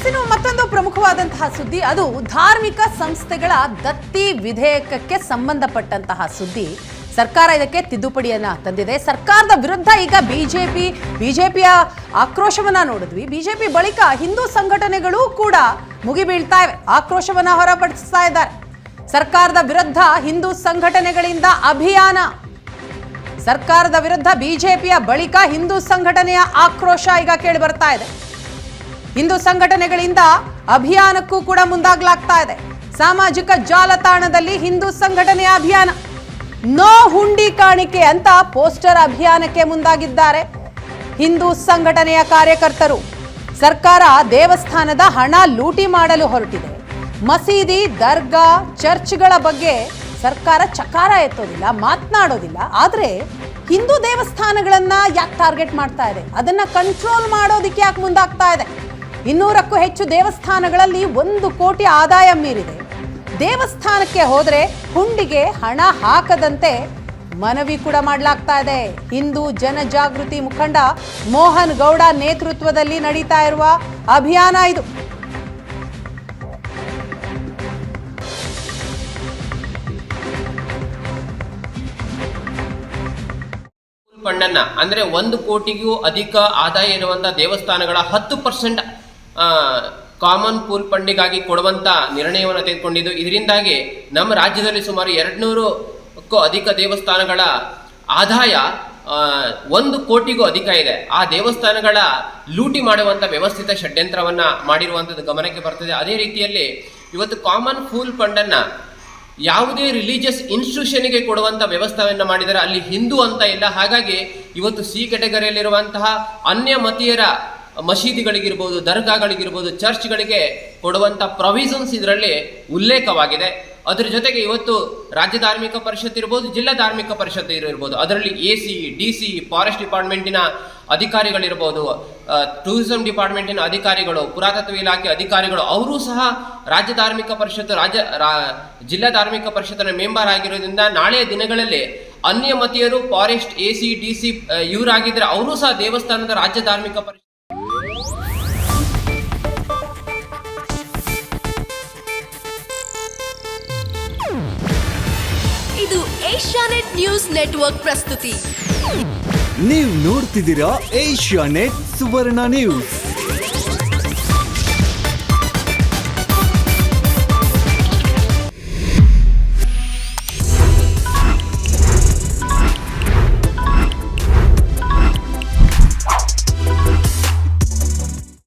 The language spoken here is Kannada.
ಇನ್ನು ಮತ್ತೊಂದು ಪ್ರಮುಖವಾದಂತಹ ಸುದ್ದಿ, ಅದು ಧಾರ್ಮಿಕ ಸಂಸ್ಥೆಗಳ ದತ್ತಿ ವಿಧೇಯಕಕ್ಕೆ ಸಂಬಂಧಪಟ್ಟಂತಹ ಸುದ್ದಿ. ಸರ್ಕಾರ ಇದಕ್ಕೆ ತಿದ್ದುಪಡಿಯನ್ನ ತಂದಿದೆ. ಸರ್ಕಾರದ ವಿರುದ್ಧ ಈಗ ಬಿಜೆಪಿಯ ಆಕ್ರೋಶವನ್ನ ನೋಡಿದ್ವಿ. ಬಿಜೆಪಿ ಬಳಿಕ ಹಿಂದೂ ಸಂಘಟನೆಗಳು ಕೂಡ ಮುಗಿಬೀಳ್ತಾ ಇವೆ, ಆಕ್ರೋಶವನ್ನ ಹೊರಪಡಿಸ್ತಾ ಇದ್ದಾರೆ. ಸರ್ಕಾರದ ವಿರುದ್ಧ ಹಿಂದೂ ಸಂಘಟನೆಗಳಿಂದ ಅಭಿಯಾನ. ಸರ್ಕಾರದ ವಿರುದ್ಧ ಬಿಜೆಪಿಯ ಬಳಿಕ ಹಿಂದೂ ಸಂಘಟನೆಯ ಆಕ್ರೋಶ ಈಗ ಕೇಳಿ ಬರ್ತಾ ಇದೆ. ಹಿಂದೂ ಸಂಘಟನೆಗಳಿಂದ ಅಭಿಯಾನಕ್ಕೂ ಕೂಡ ಮುಂದಾಗಲಾಗ್ತಾ ಇದೆ. ಸಾಮಾಜಿಕ ಜಾಲತಾಣದಲ್ಲಿ ಹಿಂದೂ ಸಂಘಟನೆಯ ಅಭಿಯಾನ, ನೋ ಹುಂಡಿ ಕಾಣಿಕೆ ಅಂತ ಪೋಸ್ಟರ್ ಅಭಿಯಾನಕ್ಕೆ ಮುಂದಾಗಿದ್ದಾರೆ ಹಿಂದೂ ಸಂಘಟನೆಯ ಕಾರ್ಯಕರ್ತರು. ಸರ್ಕಾರ ದೇವಸ್ಥಾನದ ಹಣ ಲೂಟಿ ಮಾಡಲು ಹೊರಟಿದೆ. ಮಸೀದಿ, ದರ್ಗಾ, ಚರ್ಚ್ಗಳ ಬಗ್ಗೆ ಸರ್ಕಾರ ಚಕಾರ ಎತ್ತೋದಿಲ್ಲ, ಮಾತನಾಡೋದಿಲ್ಲ. ಆದರೆ ಹಿಂದೂ ದೇವಸ್ಥಾನಗಳನ್ನ ಯಾಕೆ ಟಾರ್ಗೆಟ್ ಮಾಡ್ತಾ ಇದೆ? ಅದನ್ನ ಕಂಟ್ರೋಲ್ ಮಾಡೋದಕ್ಕೆ ಯಾಕೆ ಮುಂದಾಗ್ತಾ ಇದೆ? 200ಕ್ಕೂ ಹೆಚ್ಚು ದೇವಸ್ಥಾನಗಳಲ್ಲಿ 1 ಕೋಟಿ ಆದಾಯ ಮೀರಿದೆ. ದೇವಸ್ಥಾನಕ್ಕೆ ಹೋದ್ರೆ ಹುಂಡಿಗೆ ಹಣ ಹಾಕದಂತೆ ಮನವಿ ಕೂಡ ಮಾಡಲಾಗ್ತಾ ಇದೆ. ಹಿಂದೂ ಜನಜಾಗೃತಿ ಮುಖಂಡ ಮೋಹನ್ ಗೌಡ ನೇತೃತ್ವದಲ್ಲಿ ನಡೀತಾ ಇರುವ ಅಭಿಯಾನ ಇದು. ಫಂಡನ್ನ ಅಂದ್ರೆ 1 ಕೋಟಿಗೂ ಅಧಿಕ ಆದಾಯ ಇರುವಂತಹ ದೇವಸ್ಥಾನಗಳ 10% ಕಾಮನ್ ಪೂಲ್ ಫಂಡಿಗಾಗಿ ಕೊಡುವಂತ ನಿರ್ಣಯವನ್ನು ತೆಗೆದುಕೊಂಡಿದ್ದು. ಇದರಿಂದಾಗಿ ನಮ್ಮ ರಾಜ್ಯದಲ್ಲಿ ಸುಮಾರು 200ಕ್ಕೂ ಅಧಿಕ ದೇವಸ್ಥಾನಗಳ ಆದಾಯ 1 ಕೋಟಿಗೂ ಅಧಿಕ ಇದೆ. ಆ ದೇವಸ್ಥಾನಗಳ ಲೂಟಿ ಮಾಡುವಂಥ ವ್ಯವಸ್ಥಿತ ಷಡ್ಯಂತ್ರವನ್ನ ಮಾಡಿರುವಂಥದ್ದು ಗಮನಕ್ಕೆ ಬರ್ತದೆ. ಅದೇ ರೀತಿಯಲ್ಲಿ ಇವತ್ತು ಕಾಮನ್ ಪೂಲ್ ಫಂಡನ್ನು ಯಾವುದೇ ರಿಲಿಜಿಯಸ್ ಇನ್ಸ್ಟಿಟ್ಯೂಷನ್ಗೆ ಕೊಡುವಂಥ ವ್ಯವಸ್ಥೆಯನ್ನು ಮಾಡಿದರೆ ಅಲ್ಲಿ ಹಿಂದೂ ಅಂತ ಇಲ್ಲ. ಹಾಗಾಗಿ ಇವತ್ತು ಸಿ ಕೆಟಗರಿಯಲ್ಲಿರುವಂತಹ ಅನ್ಯ ಮತೀಯರ ಮಸೀದಿಗಳಿಗಿರ್ಬೋದು, ದರ್ಗಾಗಳಿಗಿರ್ಬೋದು, ಚರ್ಚ್ಗಳಿಗೆ ಕೊಡುವಂಥ ಪ್ರೊವಿಷನ್ಸ್ ಇದರಲ್ಲಿ ಉಲ್ಲೇಖವಾಗಿದೆ. ಅದರ ಜೊತೆಗೆ ಇವತ್ತು ರಾಜ್ಯ ಧಾರ್ಮಿಕ ಪರಿಷತ್ ಇರ್ಬೋದು, ಜಿಲ್ಲಾ ಧಾರ್ಮಿಕ ಪರಿಷತ್ ಇರ್ಬೋದು, ಅದರಲ್ಲಿ AC, DC, ಫಾರೆಸ್ಟ್ ಡಿಪಾರ್ಟ್ಮೆಂಟಿನ ಅಧಿಕಾರಿಗಳಿರ್ಬೋದು, ಟೂರಿಸಂ ಡಿಪಾರ್ಟ್ಮೆಂಟಿನ ಅಧಿಕಾರಿಗಳು, ಪುರಾತತ್ವ ಇಲಾಖೆ ಅಧಿಕಾರಿಗಳು, ಅವರು ಸಹ ರಾಜ್ಯ ಧಾರ್ಮಿಕ ಪರಿಷತ್ ಜಿಲ್ಲಾ ಧಾರ್ಮಿಕ ಪರಿಷತ್ತಿನ ಮೆಂಬರ್ ಆಗಿರೋದ್ರಿಂದ ನಾಳೆಯ ದಿನಗಳಲ್ಲಿ ಅನ್ಯ ಮತೀಯರು ಫಾರೆಸ್ಟ್ AC, DC ಇವರಾಗಿದ್ದರೆ ಅವರು ಸಹ ದೇವಸ್ಥಾನದ ರಾಜ್ಯ ಧಾರ್ಮಿಕ ಪರಿಷತ್ ಇದು ಏಷ್ಯಾನೆಟ್ ನ್ಯೂಸ್ ನೆಟ್ವರ್ಕ್ ಪ್ರಸ್ತುತಿ. ನೀವು ನೋಡ್ತಿದ್ದೀರಾ ಏಷ್ಯಾನೆಟ್ ಸುವರ್ಣ ನ್ಯೂಸ್.